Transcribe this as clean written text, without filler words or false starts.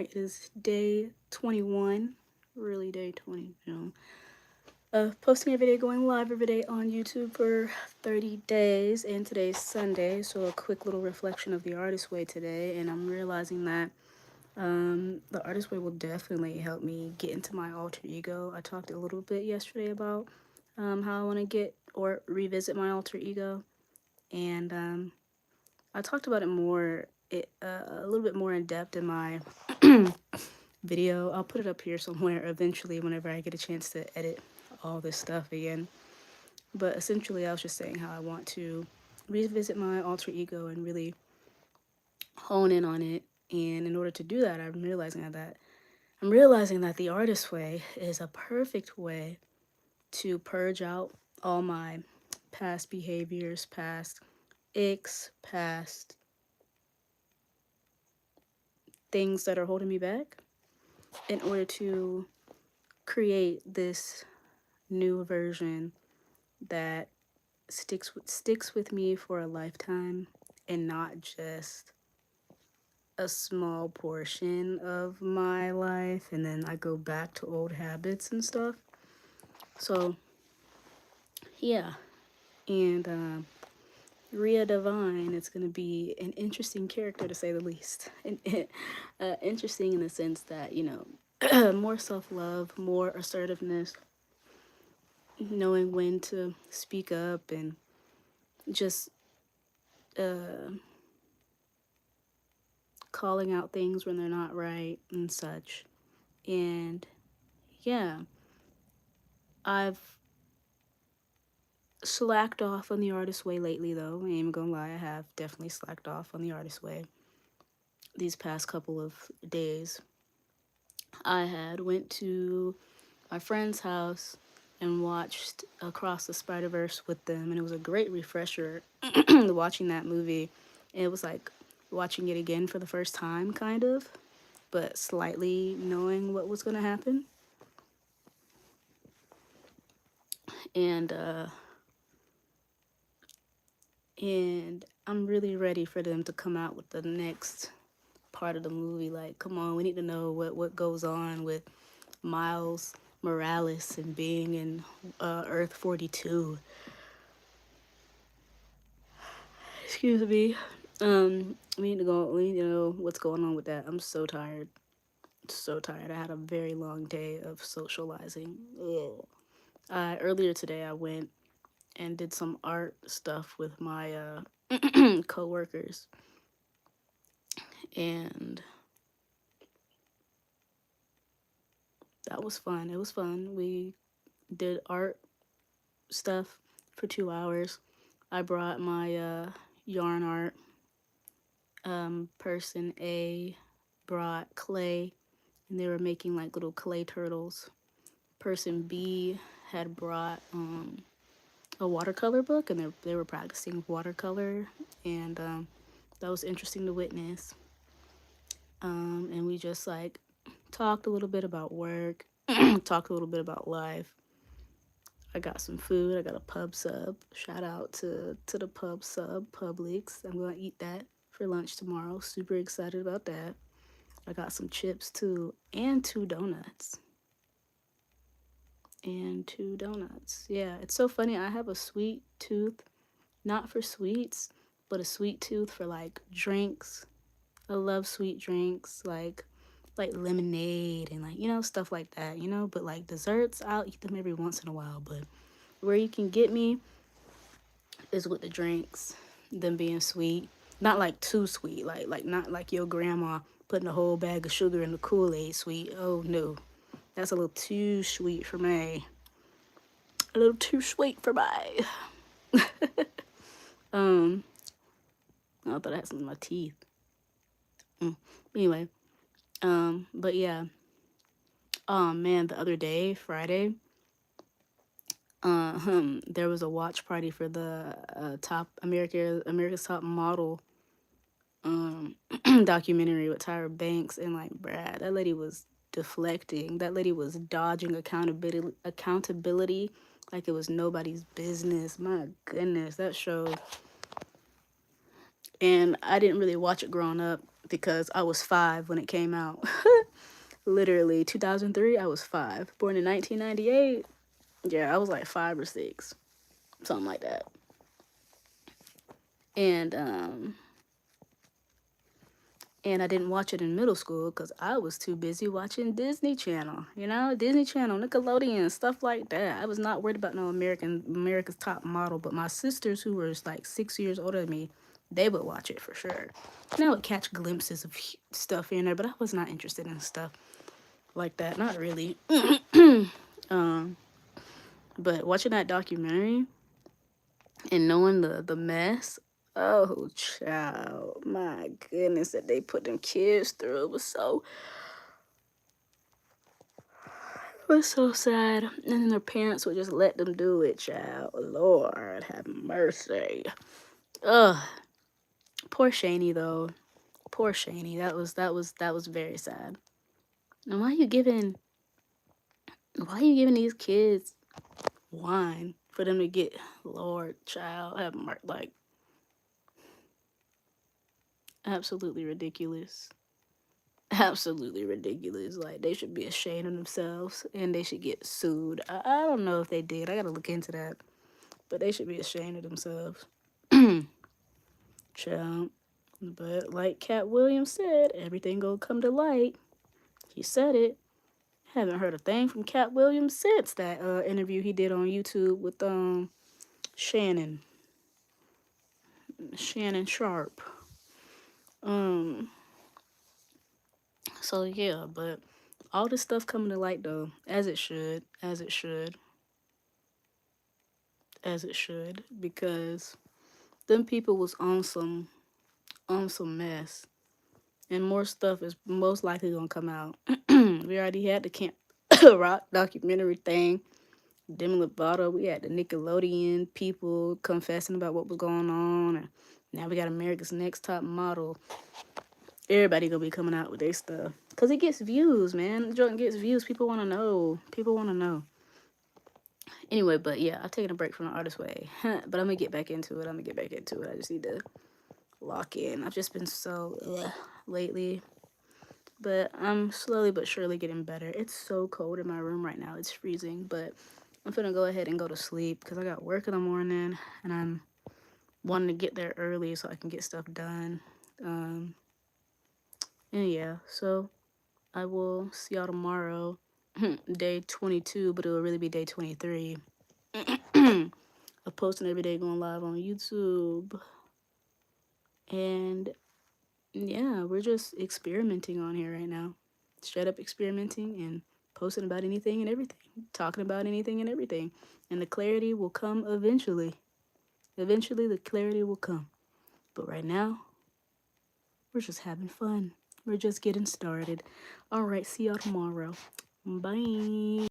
Alright, it is day 21, really day 20, of posting every day, going live every day on YouTube for 30 days, and today's Sunday, so a quick little reflection of the artist way today, and I'm realizing that the artist way will definitely help me get into my alter ego. I talked a little bit yesterday about how I want to get or revisit my alter ego, and I talked about it more, a little bit more in depth in my video. I'll put it up here somewhere eventually whenever I get a chance to edit all this stuff again. But essentially, I was just saying how I want to revisit my alter ego and really hone in on it. And in order to do that, I'm realizing that the artist way is a perfect way to purge out all my past behaviors, past icks, past things that are holding me back in order to create this new version that sticks with me for a lifetime and not just a small portion of my life and then I go back to old habits and stuff. So yeah, and Rhea Devine, it's going to be an interesting character to say the least. And interesting in the sense that, more self-love, more assertiveness, knowing when to speak up, and just calling out things when they're not right and such. And yeah, I've slacked off on the artist way lately, though. I ain't even gonna lie, I have definitely slacked off on the artist way these past couple of days. I had went to my friend's house and watched Across the Spider-Verse with them, and it was a great refresher watching that movie. And it was like watching it again for the first time, kind of, but slightly knowing what was going to happen. And I'm really ready for them to come out with the next part of the movie. Like, come on, we need to know what goes on with Miles Morales and being in Earth 42. Excuse me. We need to know what's going on with that. I'm so tired. So tired. I had a very long day of socializing. Ugh. Earlier today, I went and did some art stuff with my co-workers. And that was fun. It was fun. We did art stuff for 2 hours. I brought my yarn art. Person A brought clay, and they were making like little clay turtles. Person B had brought a watercolor book, and they were practicing watercolor, and that was interesting to witness. And we just like talked a little bit about work, talked a little bit about life. I got some food. I got a pub sub. Shout out to the pub sub, Publix. I'm gonna eat that for lunch tomorrow. Super excited about that. I got some chips too, and 2 donuts. And 2 donuts. Yeah, it's so funny. I have a sweet tooth, not for sweets, but a sweet tooth for like drinks. I love sweet drinks, like lemonade and like, stuff like that, but like desserts, I'll eat them every once in a while. But where you can get me is with the drinks, them being sweet. Not like too sweet, like not like your grandma putting a whole bag of sugar in the Kool-Aid sweet. Oh no. That's a little too sweet for me. A little too sweet for me. I thought I had something in my teeth. Anyway, but yeah. Oh man, the other day, Friday, there was a watch party for the America's Top Model documentary with Tyra Banks, and like, Brad, that lady was deflecting. That lady was dodging accountability like it was nobody's business. My goodness, that show. And I didn't really watch it growing up. because I was 5 when it came out. Literally 2003, I was 5. Born in 1998, yeah, I was like 5 or 6, something like that. And I didn't watch it in middle school because I was too busy watching Disney Channel, Disney Channel, Nickelodeon, stuff like that. I was not worried about no America's Top Model, but my sisters, who were like 6 years older than me, they would watch it for sure. And I would catch glimpses of stuff in there, but I was not interested in stuff like that, not really. But watching that documentary and knowing the mess, oh child, my goodness, that they put them kids through, it was so sad. And then their parents would just let them do it, child. Lord have mercy. Ugh. Poor Shani though. Poor Shani. That was very sad. And why are you giving these kids wine for them to get, Lord child, have like, absolutely ridiculous. Absolutely ridiculous. Like, they should be ashamed of themselves and they should get sued. I don't know if they did. I gotta look into that. But they should be ashamed of themselves. Child. But like Cat Williams said, everything gonna come to light. He said it. Haven't heard a thing from Cat Williams since that interview he did on YouTube with Shannon Sharp. So yeah, but all this stuff coming to light though, as it should, because them people was on some mess, and more stuff is most likely gonna come out. We already had the Camp Rock documentary thing, Demi Lovato. We had the Nickelodeon people confessing about what was going on, and now we got America's Next Top Model. Everybody gonna be coming out with their stuff because it gets views, man. The joint gets views. People want to know. Anyway, but yeah, I've taken a break from the artist way, but I'm gonna get back into it. I just need to lock in. I've just been so lately, but I'm slowly but surely getting better. It's so cold in my room right now. It's freezing, but I'm gonna go ahead and go to sleep because I got work in the morning and I'm wanting to get there early so I can get stuff done. And yeah, so I will see y'all tomorrow, day 22, but it will really be day 23 of posting every day, going live on YouTube. And yeah, we're just experimenting on here right now. Straight up experimenting and posting about anything and everything, talking about anything and everything. And the clarity will come eventually. Eventually, the clarity will come. But right now, we're just having fun. We're just getting started. All right, see y'all tomorrow. Bye.